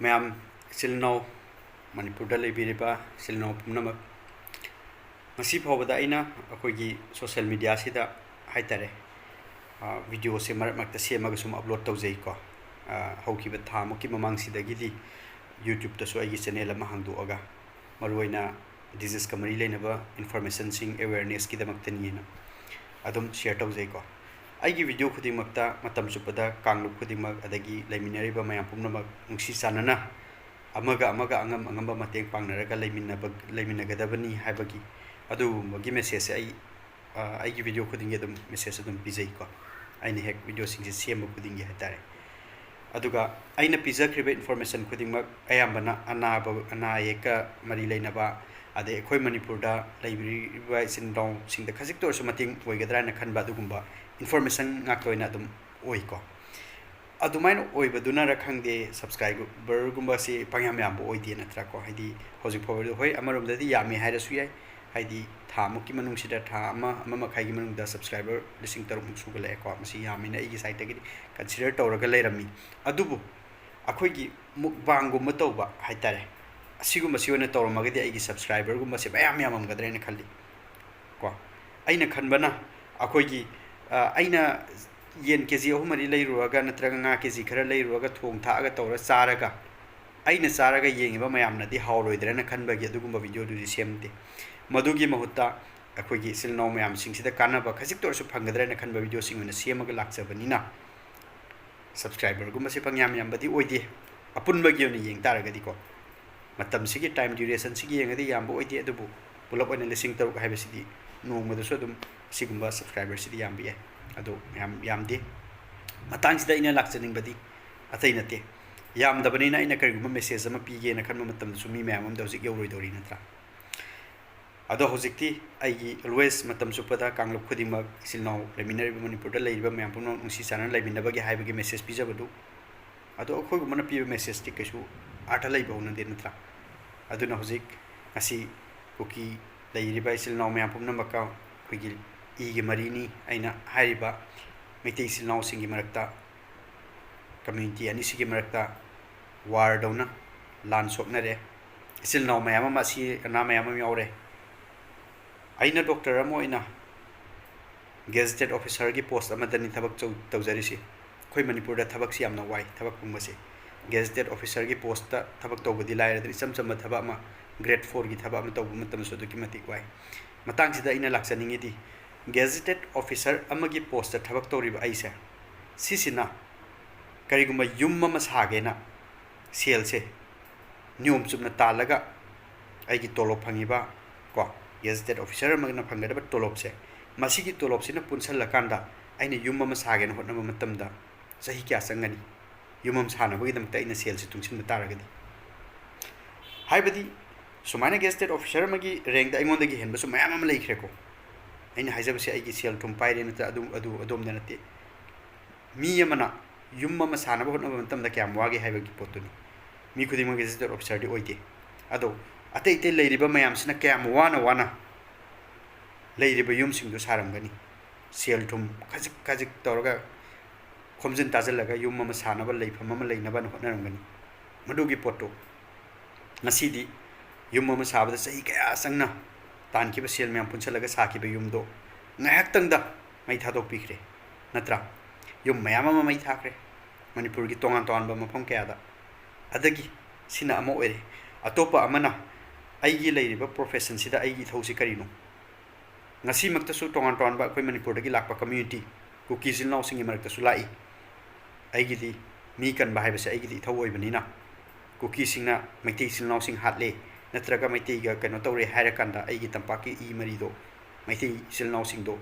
Mayam silno Manipurda leibiriba silno pumnamak masi phawbada aina akoigi social media sida haitare video se marak makta semaga sum upload tawjai ko haukiba thamuki mamang sidagidi YouTube ta so aigi channel ama hangdoaga maruina disease kamari leinaba information sing awareness ki damaktani na adum share tawjai ko aigi video khudingmakta matam chupada kanglup khudingmak adagi laiminariba mayam pumnamak nungsi sanana amaga angamba mateng pangnaraga laiminagadabani haibagi adu magi message ai video khudinge dum message dum pijai ko aina hek video sing sema khudinge hatare aduga aina pijakribe information khudingmak ayambana anayeka mari leinaba ade khoi manipurda library sin dong sing da khajik tor su mating oigadra na khanba dugumba information ngaktoina dum oi ko adumain oibaduna rakhangde subscriber gumba si pangyam yam bo oidi natra ko haidi hojik forward hoi amarom dadi yami haira su yai haidi thamuki manung sida tha ama khai gi manung da subscriber lising taruk sugale ko masi yami na igi site gi consider tawraga leirami adubu akhoi gi mukbang gumba tawba haitare asigumba siwana tawramagadi igi subscriber gumba se bayam yamam gadrena khalli ko aina khanbana akhoi gi aina yen kg ahumari leiruaga natraga nga kg khara leiruaga thong thaaga tawra charaga aina charaga yengiba mayamna di hauroidrena khanbagi adugumba video du semte madugi mahutta akoigi silno mayam singsida kanaba khajik torsu phangadrena khanba video singuna semaga lakchabanina subscriber gumba se pangyam yambadi oide apunbagi oni yeng taragadi ko matam sigi time duration sigi yengadi yamba oide adubu pulap ona lising taruk haibasidi nongmada so dum sigumba subscriber sidi yambi ado yamde matang sida ina lakchaning badi atai nate yamdabani na ina kariguma message ama pige na khanma matam su mi mayam am dawjik yoroi dori natra ado hojikti aigi always matam supada kanglup khudima silno leminari manipurda leiba mayam pumno nungsi sanan leiminabagi haibagi message pijabadu ado akhoi gumana piba message ti kesu artha leiba una de natra aduna hojik asi kuki leiriba silno mayam pumna maka khigi igi marini aina hariba meitei silnau singi marakta community ani sigi marakta war dona lan soknare silnau mayama masi na mayama yaure aina doctor amo ina gazetted officer gi post amadani thabak tawjarisi khoi manipur da thabak si amna wai thabak pungmase gazetted officer gi post ta thabak tawbadi laira dri chamcham thaba ma grade 4 gi thaba ma tawbu matam so doki mati wai matang sida ina laksaningi di gazetted officer amagi post thabak toriba aise sisina kariguma yumma masagena sel se nyum chumna talaga aigi tolop phangiba ko gazetted officer amagna phangada tolop se masigi tolop sina punsal lakanda aina yumma masagena hotna matamda sahi kya sangani yumam sana bagi damta ina sel se tungsin taragadi haibadi sumana gazetted officer amagi rank da ingonda gi henba sumaya am leikhre ko aina haijabase aigi sel tum paire nata adum danate mi amana yumma masana bahot na matam da kyam wage haibagi potuni mi khudi mage gazetted officer di oite ado atei te leiriba mayam sina kyam wana leiriba yum singdu saramgani sel tum khajik tawraga khomjin tajalaga yumma masana ba leifam ama leinaba na hotnaramgani madugi poto nasidi yumma masabada sahi kaya sangna tan ki basel myam punchalaga saki be yumdo ngayak tangda mai thadokpikhraba natra yum mayam ama mai thakre manipur gi tongan ba mafam kaya da adagi sina ama oire atopa amana aigi leiriba profession sida aigi thausi karino ngasi makta su tongan ba koi manipur gi lakpa community ku kizil naw singi marakta su lai aigi di mi kan ba haibase aigi di thawoi banina ku kisingna maitei sil naw sing hatle natraga maitei ga kano tawre hairakanda aigi tampaki I marido maitei silnaw singdo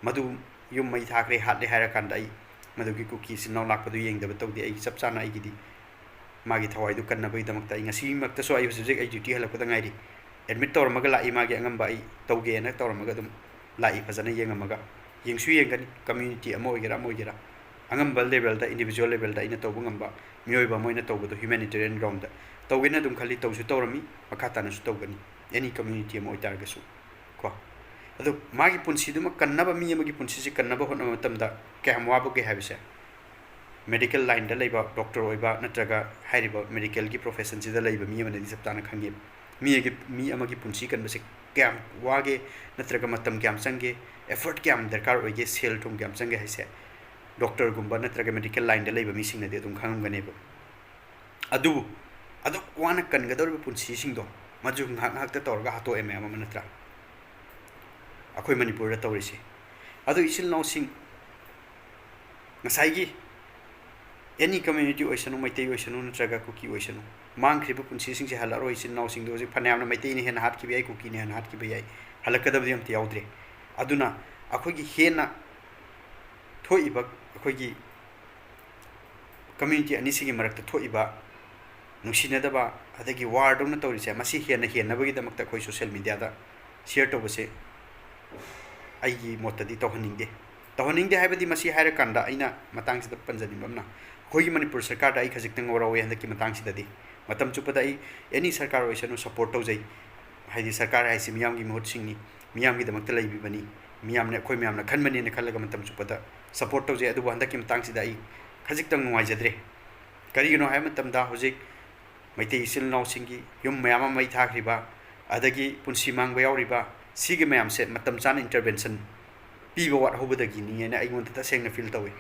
madu yum mai thakre hatle hairakanda ai madu gi kuki silnaw lakpadu yengdaba tawdi ai sapchana ai gidi magi thawai du kanna bai damakta ai ngasi makta so ai subject ai duty halakpada ngairi admit tawramaga lai magi angamba ai tawge na tawramaga dum lai phajana yengamaga yengsu yengani community amo igera angamba level da individual level da ina tawbu ngamba mioiba moina tawbudo humanitarian ground da tawgena dum khali tawsu tawrami makata na su tawgani any community amo itargasu ko ado magi punsi dum kannaba mi amagi punsi si kannaba hona matamda ke hamwa bo ke habise medical line da leba doctor oiba natraga hairiba medical gi profession sida leba mi amana di saptana khangi mi amagi punsi kan base kyam wage natraga matam kyam sange effort kyam darkar oige sel tum kyam sange haise doctor gumba natraga medical line da leba mi singna de dum khangam gane ba adu wana kan gador punsi sing do maju ngak ta torga hato em am natra akoi manipur da tawrisi adu isil no sing ngasai gi any community oisanu maitei oisanu natraga kuki oisanu mang khriba punsi sing se halaro isil no sing do je phanam na maitei ni hen hat ki bai kuki ni hen hat ki bai halakadab diam ti yaudre aduna akoi gi hena thoiba akoi gi community ani sigi marakta thoiba nusinadaba adagi ward on tawrise masi hena bagi damakta koi social media da share to base ai gi motadi tohaningde haibadi masi haira kanda aina matang sida panjani bamna koi gi manipur sarkar da ai khajik tang warawe handaki matang sida di matam chupada ai any sarkar oisanu support tawjai haidi sarkar hai si miyam gi mohut singni miyam gi damakta laibi bani miyam ne koi miyam na khanmani ne khallaga matam chupada support tawjai adu handaki matang sida ai khajik tang nuai jadre kari gino hai matam da hojik maitei isil nau singi yum mayama mai thakriba adagi punsi mangba yauriba sigi mayam se matam chana intervention piba wat hobadagi ni ena ai ngonta sengna feel tawi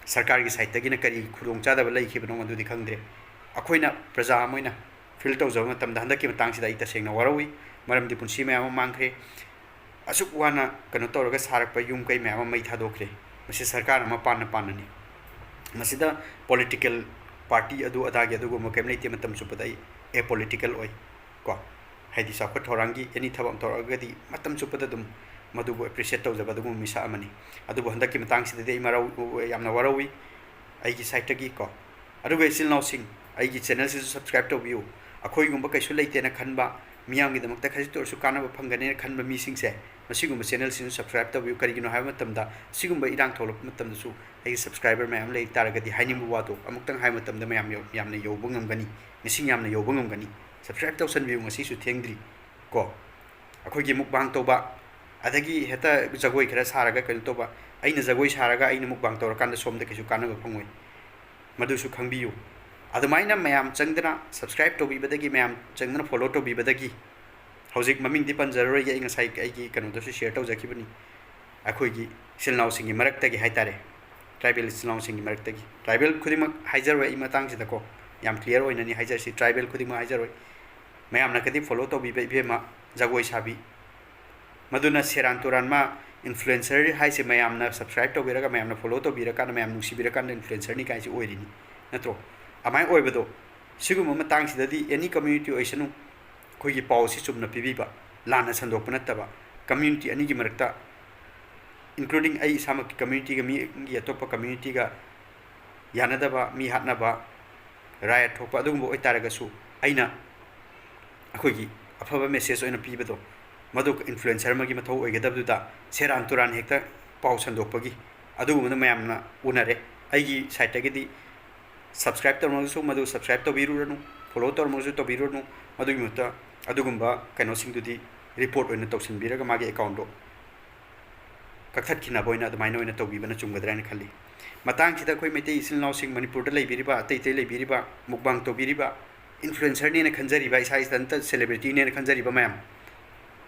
sarkar gi site tagi na kari khudong chada ba lai khibano adu di khangdre akoina praja moina feel taw jaw matam da handaki matang sida ita sengna warawi maram di punsi mayama mangkhre asuk wana kano tawraga sarak pa yum kai mayama mai thadokre masi sarkar ma panani masida political party adu adagi adu go kem leite matam chupada a political oi ko haidi sakwa thorangi any thabam thoragadi matam chupada dum madu go appreciate tawjaba dum misa amani adu bo handaki matang sida dei marau yamna warawi ai gi site gi ko adu go isil now sing ai gi channel si subscribe to view akoi gumba kaisu leite na khanba miyam gi damakta khaji tor su kana ba phangane khanba mi sing se masigum channel si subscribe to view kari gino ha matam da sigum irang tholop matam da su ai subscriber mayam lei taragadi hainimu wato amuktang hai matam da mayam yamna yobungam gani mising yamna yobungam gani subscribe to san view ngasi su thengdri ko akoi gi mukbang to ba adagi heta jagoi khara saraga kan to ba aina jagoi saraga aina mukbang to kan da som da kisu kana ba phangoi madu su khangbiyu adumaina mayam changdana subscribe to bi badagi mayam changdana follow to bi badagi hojik maming di panjaroi ge inga sai ai gi kanu da su share to jakibani akoi gi silnau singi marak tagi haitare tribal silnau singi marak tagi tribal khudima haijaroi ima tang sida ko yam clear oina ni haijar si tribal khudima haijaroi mayam na kadi follow to bi be ma jagoi sabi maduna seran turan ma influencer hai se mayam na subscribe to biraga mayam na follow to biraga na mayam nusi biraga na influencer ni kai si oiri ni natro amai oibado sigum ma tang sida di any community oisanu koi gi pau si chumna pibiba lana sandok panataba community ani gi marakta including ai samak community ga mi gi atopa community ga yanadaba mi hatnaba riot thokpa adugumbo oitaraga su aina akoi gi afaba message oina pibado maduk influencer magi mathau oigadabdu da seran turan hekta pau sandokpagi adugumna mayamna unare aigi site gi di subscribe to mo su madu subscribe to biruranu follow to mo su to biruranu madu mutta adugumba kaino sing dudi report oina tawsin biraga magi account do kakhat khina boina admaina oina to bibana chumgadra ni khali matang sida koi mete isil now sing manipur da lei biriba tei lei biriba mukbang to biriba influencer ni na khanjari ba isa istanta celebrity ni na khanjari ba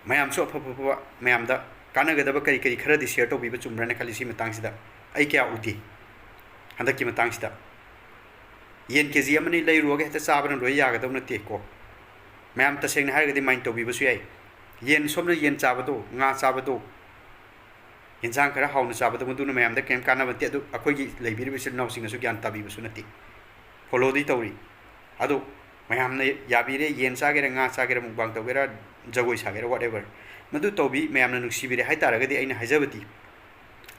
mayam so papa mayam da kana ga da ba kari khara di share to biba chumra na khali si matang sida ai kya uti handaki matang sida yen kg amani lei ruga heta sabran roi ya ga da na te ko mayam ta seng har ga di mind to biba su yai yen somna yen chabado nga chabado injang khara hauna chabado muduna mayam da kem kana bate adu akoi gi lei biriba sil now sing su gyan ta biba su nati follow di tawri adu mayam na yabire yen sagera nga sagera mukbang tawera jagoi sagera whatever madu tobi mayam na nuksibire hai taragadi aina hajabati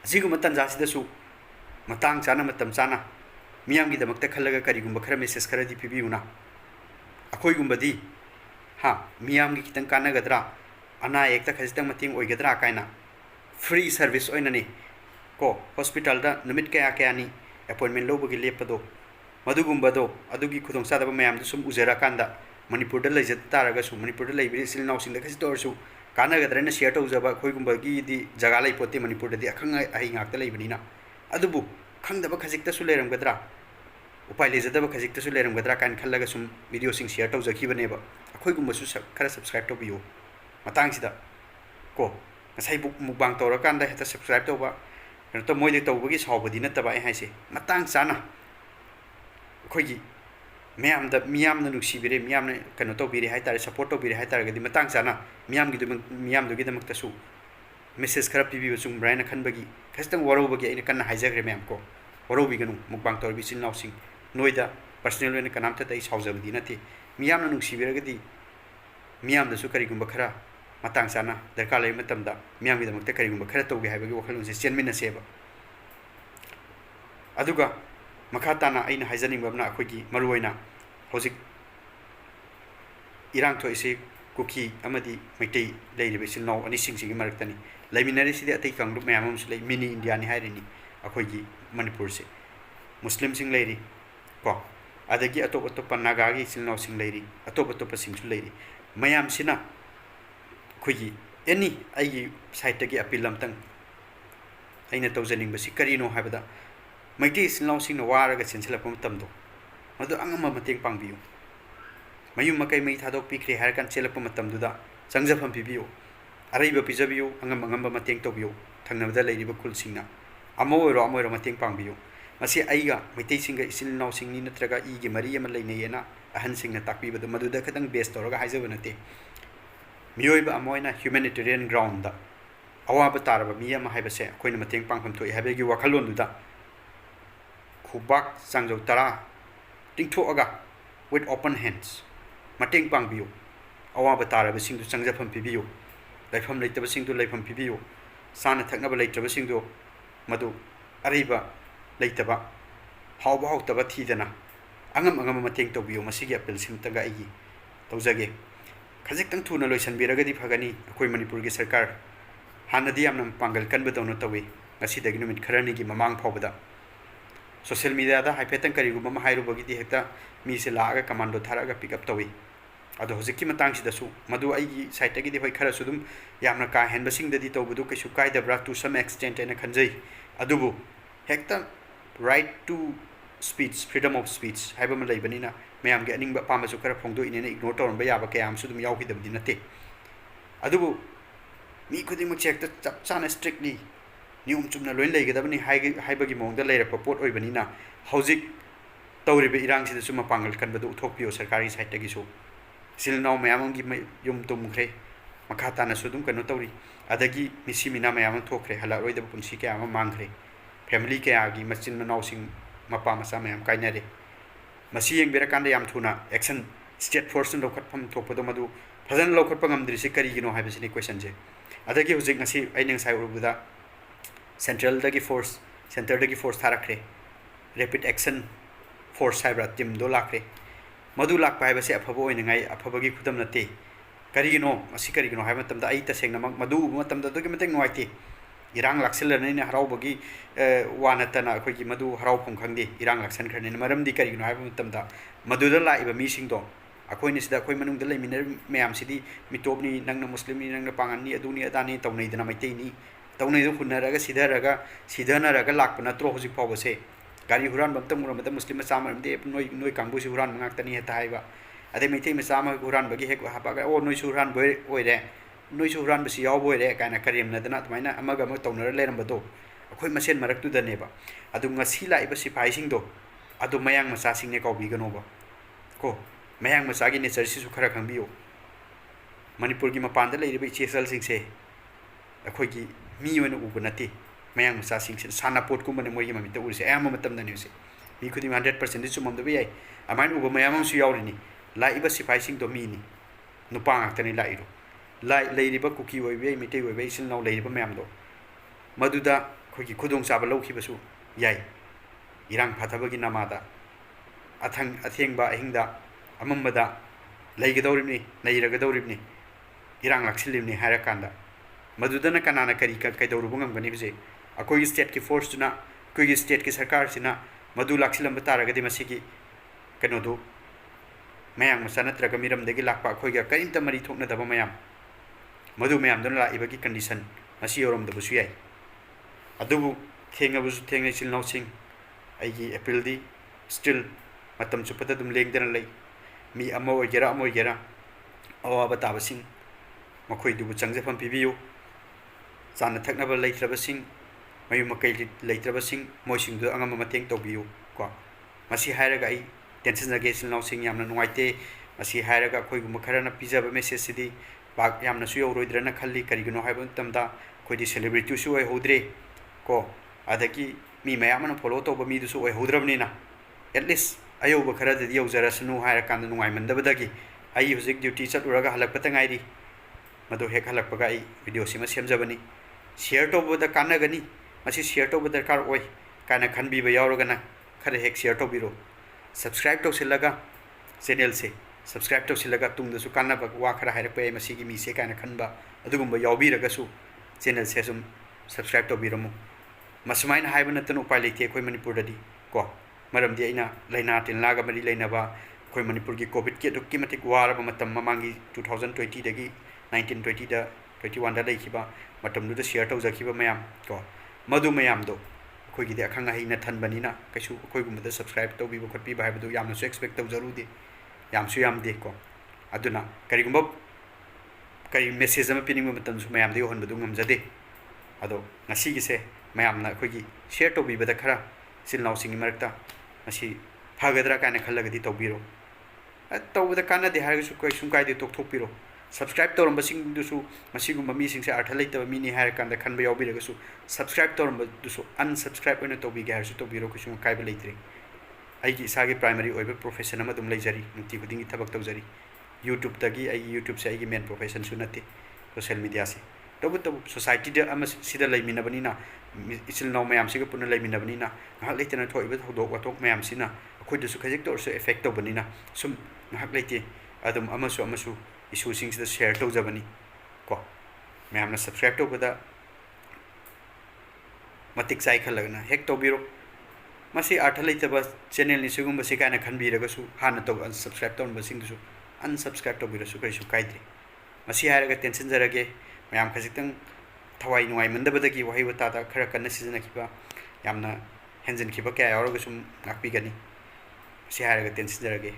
asigu matan jasida su matang chana matam chana miyam gi damakta khallaga kari gumba khara message khara di pibiuna akoi gumbadi ha miyam gi kitang kana gadra ana ekta khajitang mating oi gadra kaina free service oina ni ko hospital da numit kaya kaya ni appointment lobo gi lepado madu gumbado adugi khudong sadaba mayam du sum uzera kanda manipur da lejat taraga su manipur da leibiri sil now sing da khasi tor su kana gadra na share to jaba khoi gumba gi di jaga lai pote manipur da di akhang ai ngak ta leibani na adubu खंगदब खजिकतसु लेरमगद्रा उपाय लेजदब खजिकतसु लेरमगद्रा कान खल्लगा सुम video सिंग share तौजखिबनेबा अखोयगुमसु खरा subscribe तौबियो मतंगसिदा को ngasai mukbang tora kanda heta subscribe tauba to moide tawbagi sawbadi nataba ai haise matang chana khoigi miyam na nuksibire miyam na kano tawbiri hai tare support tawbiri hai tare gadi matang chana miyam gi damak tasu message khara pibi chung brain khanbagi khastang warobagi aina kanna haijagre miyam ko warobi ganu mukbang torbi sin nausing noida personal wen kanam ta tai sawjabadi nati miyam na nuksibire gadi miyam da su kari gumba khara matang sana darkar lay matamda miyam gi damak ta kari gumba khara tawge haibagi wakhalun se chenmina seba aduga makhatana aina haijaning babna akhoi maruoina hojik irang thoise kuki amadi meitei leiribe silnau ani singsingi maraktani laiminari sidi atai kanglup mayam amsu lei mini india ni hairini akhoi manipur se muslim sing leiri ko adagi atop naga gi silnau sing leiri atop singsu leiri mayam sina khoi any ai site gi appeal lamtang aina tawjaning basi karino habada maiti silnau sing waraga chinsilapam tamdo madu angama mateng pangbiyu mayum makai mai thadokpikhraba harkan chelapam tamduda changjafam pibiyu araiba pijabiyu angamba mateng tobiyu thangnabada leiriba kulsingna amoiro mateng pangbiyu masi aiga maiti singa silnau singni natraga igi mari ama leineyena ahan singna takpibadu maduda khatang base toraga haijabanate miyoiba amoina humanitarian ground da awaba taraba miyama haibase koina mateng pangpham thoi habegi wakhalonduda khubak sangjau tara tingthoaga with open hands mateng pangbiyu awaba taraba singdu changjafam pibiyu laifam leitaba singdu laifam pibiyu sana thaknaba leitraba singdu madu ariba leitaba hawba hawtaba thidana angam mateng tobiyu masigi appeal simtaga igi tawjage khajik tang thuna loisan biragadi phagani akoi manipur gi sarkar hanadi amna pangal kanba dawna tawi ngasi dagi numit kharani gi mamang phawbada social media da haipetang kariguma mahairu bagidi hekta mi se laaga commando tharaga pick up tawi ado hojiki matang sidasu madu aigi site gi di hoi khara sudum yamna ka hen basing dadi tawbudu kaisu kaida bra to some extent ena khanjai adubu hekta right to speech freedom of speech haibama leibanina mayam ge aningba pamasu khara phongdo inena ignore tawon ba yaba kayam sudum yawki dabdi natte adubu mi khuding mu check ta chap chana strictly nium chumna loin leigedabani haibagi mongda leirapa pot oibanina hojik tawribe irang sida suma pangal kanbadu uthokpio sarkari site tagi su silnau mayam gi yum tumkhre makhata na sudum kanu tawri adagi misimina mayam thokre hala roida punsi ke ama mangkhre family ke agi machin manau sing mapa masa mayam kainare masi yeng bera kanda yam thuna action state force no khatpham thokpado madu phajan lokhatpa ngamdri se kari gino haibasini question je adagi hojik ngasi aineng sai urubuda central dagi force center dagi force tharakre rapid action force haibra team do lakre madu lakpa haibase afaba oinangai afabagi khudam natte karigino asi karigino haiba tamda ai tasengna madu matamda dogi mateng noite irang lakselane ne harawbagi wanatana akhoi madu haraw phum khangdi irang laksan kharne maramdi karigino haiba matamda maduda laiba mi singdo akhoi ni sida akhoi manung da leiminer mayam sidi mitopni nangna muslim ni nangna pangani aduni adani tawnai dana maitei ni tawnai do hunaraga sidhanaraga lakpa natro hojik phawbase gari huran bamtang muramada muslim sama de noi kangbu si huran mangak tani heta haiba ade meithei ma sama huran bagi hek hapaga o noi su huran boy oire noi su huran basi yaw boy re kana karim na dana tmaina amaga ma tawnara lerambado akhoi masen marak tu daneba adu ngasi lai ba sifai sing do adu mayang macha sing ne kawbi gano ba ko mayang macha gi nature si su khara khangbiyo manipur gi mapan da leiri ba chesal sing se akhoi gi mi wena ubu nati mayang macha sing se sana pot ku mane moi mami ta urse ayam matam da ne se mi khudi 100% di sumam da bi ai amain ubu mayam su yawrini lai ba sifai sing do mi ni nupa ngak tani lai ro lai leiri ba kuki oi bi mi te oi bi sil nau leiri ba mayam do maduda khogi khudong sa ba lokhi basu yai irang phathabagi namada atheng ba ahingda amambada leigedawribni leiragadawribni irang laksilibni harakanda madudana kanana kari kaidawrubungam gani bije akoi state ki force tuna koi state ki sarkar sina madu laksilam bataragadi masigi kanodu mayang masana traga miram degi lakpa khoi ga kainta mari thokna daba mayam madu mayam dona la ibagi condition masi yorom dabu suyai adubu thenga busu thenga sil nau sing ꯑꯩꯒꯤ ꯑꯦꯄꯤꯜꯗꯤ steel ꯃꯇꯝ ꯆꯨꯞꯄꯗ ꯑꯗꯨꯝ ꯂꯦꯡꯗꯅ ꯂꯩ ꯃꯤ ꯑꯃ ꯑꯣꯏꯒꯦꯔꯥ ꯑꯋꯥꯕ ꯇꯥꯕꯁꯤꯡ ꯃꯈꯣꯏꯗꯨꯕꯨ ꯆꯪꯖꯐꯝ ꯄꯤꯕꯤꯌꯨ ꯆꯥꯅ ꯊꯛꯅꯕ ꯂꯩꯇ꯭ꯔꯕꯁꯤꯡ ꯃꯌꯨꯝ ꯃꯀꯩ ꯂꯩꯇ꯭ꯔꯕꯁꯤꯡ ꯃꯣꯏꯁꯤꯡꯗꯨ ꯑꯉꯝꯕ ꯃꯇꯦꯡ ꯇꯧꯕꯤꯌꯨ ꯀꯣ ꯃꯁꯤ ꯍꯥꯏꯔꯒ ꯑꯩ ꯇꯦꯟꯁꯤꯟꯖꯒꯦ ꯏꯆꯤꯜ ꯏꯅꯥꯎꯁꯤꯡ ꯌꯥꯝꯅ ꯅꯨꯡꯉꯥꯏꯇꯦ ꯃꯁꯤ ꯍꯥꯏꯔꯒ ꯑꯩꯈꯣꯏꯒꯨꯝꯕ ꯈꯔꯅ ꯄꯤꯖꯕ ꯃꯦꯁꯦꯖꯁꯤꯗꯤ ꯄꯥꯛ ꯌꯥꯝꯅꯁꯨ ꯌꯧꯔꯣꯏꯗ꯭ꯔꯅ ꯈꯜꯂꯤ ꯀꯔꯤꯒꯤꯅꯣ ꯍꯥꯏꯕ ꯃꯇꯝꯗ ꯑꯩꯈꯣꯏꯗꯤ ꯁꯦꯂꯦꯕ꯭ꯔꯤꯇꯤꯁꯨ ꯑꯣꯏꯍꯧꯗ꯭ꯔꯦ ꯀꯣ ꯑꯗꯒꯤ ꯃꯤ ꯃꯌꯥꯝ ꯑꯃꯅ ꯐꯣꯂꯣ ꯇꯧꯕ ꯃꯤꯗꯨꯁꯨ ꯑꯣꯏꯍꯧꯗ꯭ꯔꯕꯅꯤꯅ ꯑꯦꯠꯂꯤꯁ ꯑꯌꯧꯕ ꯈꯔꯗꯗꯤ ꯌꯧꯖꯔꯁꯅꯨ ꯍꯥꯏꯔꯀꯥꯟꯗ ꯅꯨꯡꯉꯥꯏꯃꯟꯗꯕꯗꯒꯤ ꯑꯩ ꯍꯧꯖꯤꯛ ꯗ꯭ꯌꯨꯇꯤ ꯆꯠꯂꯨꯔꯒ ꯍꯜꯂꯛꯄꯇ ꯉꯥꯏꯔꯤ ꯃꯗꯨ ꯍꯦꯛ ꯍꯜꯂꯛꯄꯒ ꯑꯩ ꯚꯤꯗꯤꯑꯣꯁꯤꯃ ꯁꯦꯝꯖꯕꯅꯤ ꯁꯤꯌꯔ ꯇꯧꯕꯗ ꯀꯥꯟꯅꯒꯅꯤ ꯃꯁꯤ ꯁꯤꯌꯔ ꯇꯧꯕ ꯗꯔꯀꯥꯔ ꯑꯣꯏ ꯀꯥꯏꯅ ꯈꯟꯕꯤꯕ ꯌꯥꯎꯔꯒꯅ ꯈꯔ ꯍꯦꯛ ꯁꯤꯌꯔ ꯇꯧꯕꯤꯔꯣ ꯁꯕꯁꯀ꯭ꯔꯥꯏꯕ ꯇꯧꯁꯤꯜꯂꯒ ꯆꯦꯅꯦꯜꯁꯦ ꯁꯕꯁꯀ꯭ꯔꯥꯏꯕ ꯇꯧꯁꯤꯜꯂꯒ ꯇꯨꯡꯗꯁꯨ ꯀꯥꯟꯅꯕ ꯋꯥ ꯈꯔ ꯍꯥꯏꯔꯛꯄ ꯌꯥꯏ ꯃꯁꯤꯒꯤ ꯃꯤꯁꯦ ꯀꯥꯏꯅ ꯈꯟꯕ ꯑꯗꯨꯒꯨꯝꯕ ꯌꯥꯎꯕꯤꯔꯒꯁꯨ ꯆꯦꯅꯦꯜꯁꯦ ꯁꯨꯝ ꯁꯕꯁꯀ꯭ꯔꯥꯏꯕ ꯇꯧꯕꯤꯔꯝꯃꯨ ꯃꯁꯨꯃꯥꯏꯅ ꯍꯥꯏꯕ ꯅꯠꯇꯅ ꯎꯄꯥꯏ ꯂꯩꯇꯦ ꯑꯩꯈꯣꯏ ꯃꯅꯤꯄꯨꯔꯗꯗꯤ ꯀꯣ ꯃꯔꯝꯗꯤ ꯑꯩꯅ ꯂꯩꯅꯥ ꯇꯤꯟꯅꯥꯒ ꯃꯔꯤ ꯂꯩꯅꯕ ꯑꯩꯈꯣꯏ ꯃꯅꯤꯄꯨꯔꯒꯤ ꯀꯣꯚꯤꯗꯀꯤ ꯑꯗꯨꯛꯀꯤ ꯃꯇꯤꯛ ꯋꯥꯔꯕ ꯃꯇꯝ ꯃꯃꯥꯡꯒꯤ 2020ꯗꯒꯤ 1920ꯗ 21ꯗ ꯂꯩꯈꯤꯕ ꯃꯇꯝꯗꯨꯗ ꯁꯤꯌꯔ ꯇꯧꯖꯈꯤꯕ ꯃꯌꯥꯝ ꯀꯣ ꯃꯗꯨ ꯃꯌꯥꯝꯗꯣ ꯑꯩꯈꯣꯏꯒꯤꯗꯤ ꯑꯈꯪ ꯑꯍꯩꯅ ꯊꯟꯕꯅꯤ나 ꯀꯩꯁꯨ ꯑꯩꯈꯣꯏꯒꯨꯝꯕꯗ ꯁꯕꯁꯀ꯭ꯔꯥꯏꯕ ꯇꯧꯕꯤꯕ ꯈꯣꯠꯄꯤꯕ ꯍꯥꯏꯕꯗꯨ ꯌꯥꯝꯅꯁꯨ ꯑꯦꯛꯁꯄꯦꯛ ꯇꯧꯖꯔꯨꯗꯦ ꯌꯥꯝꯁꯨ ꯌꯥꯝꯗꯦ ꯀꯣ ꯑꯗꯨꯅ ꯀꯔꯤꯒꯨꯝꯕ ꯀꯔꯤ ꯃꯦꯁꯦꯖ ꯑꯃ ꯄꯤꯅꯤꯡꯕ ꯃꯇꯝꯗꯁꯨ ꯃꯌꯥꯝꯗ ꯌꯧꯍꯟꯕꯗꯨ ꯉꯝꯖꯗꯦ ꯑꯗꯣ ꯉꯁꯤꯒꯤꯁꯦ ꯃꯌꯥꯝꯅ ꯑꯩꯈꯣꯏꯒꯤ ꯁꯤꯌꯔ ꯇꯧꯕꯤꯕꯗ ꯈꯔ ꯏꯆꯤꯜ ꯏꯅꯥꯎꯁꯤꯡꯒꯤ ꯃꯔꯛꯇ ꯃꯁꯤ ꯐꯒꯗ꯭ꯔꯥ ꯀꯥꯏꯅ ꯈꯜꯂꯒꯗꯤ ꯇꯧꯕꯤꯔꯣ ꯇꯧꯕꯗ ꯀꯥꯟꯅꯗꯦ ꯍꯥꯏꯔꯒꯁꯨ ꯀꯩꯁꯨꯝ ꯀꯥꯏꯗꯦ ꯇꯣꯛꯊꯣꯛꯄꯤꯔꯣ ꯁꯕꯁꯀ꯭ꯔꯥꯏꯕ ꯇꯧꯔꯝꯕꯁꯤꯡꯗꯨꯁꯨ ꯃꯁꯤꯒꯨꯝꯕ ꯃꯤꯁꯤꯡꯁꯦ ꯑꯔꯊ ꯂꯩꯇꯕ ꯃꯤꯅꯤ ꯍꯥꯏꯔꯀꯥꯟꯗ ꯈꯟꯕ ꯌꯥꯎꯕꯤꯔꯒꯁꯨ ꯁꯕꯁꯀ꯭ꯔꯥꯏꯕ ꯇꯧꯔꯝꯕꯗꯨꯁꯨ ꯑꯟꯁꯕꯁꯀ꯭ꯔꯥꯏꯕ ꯑꯣꯏꯅ ꯇꯧꯕꯤꯒꯦ ꯍꯥꯏꯔꯁꯨ ꯇꯧꯕꯤꯔꯣ ꯀꯩꯁꯨꯝ ꯑꯀꯥꯏꯕ ꯂꯩꯇ꯭ꯔꯦ ꯑꯩꯒꯤ ꯏꯁꯥꯒꯤ ꯄ꯭ꯔꯥꯏꯃꯔꯤ ꯑꯣꯏꯕ ꯄ꯭ꯔꯣꯐꯦꯁꯟ ꯑꯃ ꯑꯗꯨꯝ ꯂꯩꯖꯔꯤ ꯅꯨꯡꯇꯤ ꯈꯨꯗꯤꯡꯒꯤ ꯊꯕꯛ ꯇꯧꯖꯔꯤ ꯌꯨꯇ꯭ꯌꯨꯕꯇꯒꯤ ꯑꯩꯒꯤ ꯌꯨꯇ꯭ꯌꯨꯕꯁꯦ ꯑꯩꯒꯤ ꯃꯦꯟ ꯄ꯭ꯔꯣꯐꯦꯁꯟꯁꯨ ꯅꯠꯇꯦ ꯁꯣꯁꯤꯌꯦꯜ ꯃꯤꯗꯤꯌꯥꯁꯦ ꯇꯧꯕꯇꯕꯨ ꯁꯣꯁꯥꯏꯇꯤꯗ ꯑꯃ ꯁꯤꯗ ꯂꯩꯃꯤꯟꯅꯕꯅꯤꯅ ꯏꯆꯤꯜ ꯏꯅꯥꯎ ꯃꯌꯥꯝꯁꯤꯒ ꯄꯨꯟꯅ ꯂꯩꯃꯤꯟꯅꯕꯅꯤꯅ ꯉꯥꯏꯍꯥꯛ ꯂꯩꯇꯅ ꯊꯣꯛꯏꯕ ꯊꯧꯗꯣꯛ ꯋꯥꯊꯣꯛ ꯃꯌꯥꯝꯁꯤꯅ ꯑꯩꯈꯣꯏꯗꯁꯨ ꯈꯖꯤꯛꯇ ꯑꯣꯏꯔꯁꯨ ꯑꯦꯐꯦꯛ ꯇꯧꯕꯅꯤꯅ ꯁꯨꯝ ꯉꯥꯏꯍꯥꯛ ꯂꯩꯇꯦ ꯑꯗꯨꯝ ꯑꯃꯁꯨ ꯏꯁꯨꯁꯤꯡꯁꯤꯗ ꯁꯤꯌꯔ ꯇꯧꯖꯕꯅꯤ ꯀꯣ ꯃꯌꯥꯝꯅ ꯁꯕꯁꯀ꯭ꯔꯥꯏꯕ ꯇꯧꯕꯗ ꯃꯇꯤꯛ ꯆꯥꯏ ꯈꯜꯂꯒꯅ ꯍꯦꯛ ꯇꯧꯕꯤꯔꯣ ꯃꯁꯤ ꯑꯔꯊ ꯂꯩꯇꯕ ꯆꯦꯅꯦꯜꯅꯤ ꯁꯤꯒꯨꯝꯕꯁꯤ ꯀꯥꯏꯅ ꯈꯟꯕꯤꯔꯒꯁꯨ ꯍꯥꯟꯅ ꯁꯕꯁꯀ꯭ꯔꯥꯏꯕ ꯇꯧꯔꯝꯕꯁꯤꯡꯗꯨꯁꯨ ꯑꯟꯁꯕꯁꯀ꯭ꯔꯥꯏꯕ ꯇꯧꯕꯤꯔꯁꯨ ꯀꯔꯤꯁꯨ ꯀꯥꯏꯗ꯭ꯔꯦ ꯃꯁꯤ ꯍꯥꯏꯔꯒ ꯇꯦꯟꯁꯤꯟꯖꯔꯒꯦ ꯃꯌꯥꯝ ꯈꯖꯤꯛꯇꯪ ꯊꯋꯥꯏ ꯅꯨꯡꯉꯥꯏꯃꯟꯗꯕꯗꯒꯤ ꯋꯥꯍꯩ ꯋꯥꯇꯥꯗ ꯈꯔ ꯀꯟꯅ ꯁꯤꯖꯤꯟꯅꯈꯤꯕ ꯌꯥꯝꯅ ꯍꯦꯟꯖꯤꯟꯈꯤꯕ ꯀꯌꯥ ꯌꯥꯎꯔꯒꯁꯨ ꯉꯥꯛꯄꯤꯒꯅꯤ ꯃꯁꯤ ꯍꯥꯏꯔꯒ ꯇꯦꯟꯁꯤꯟꯖꯔꯒꯦ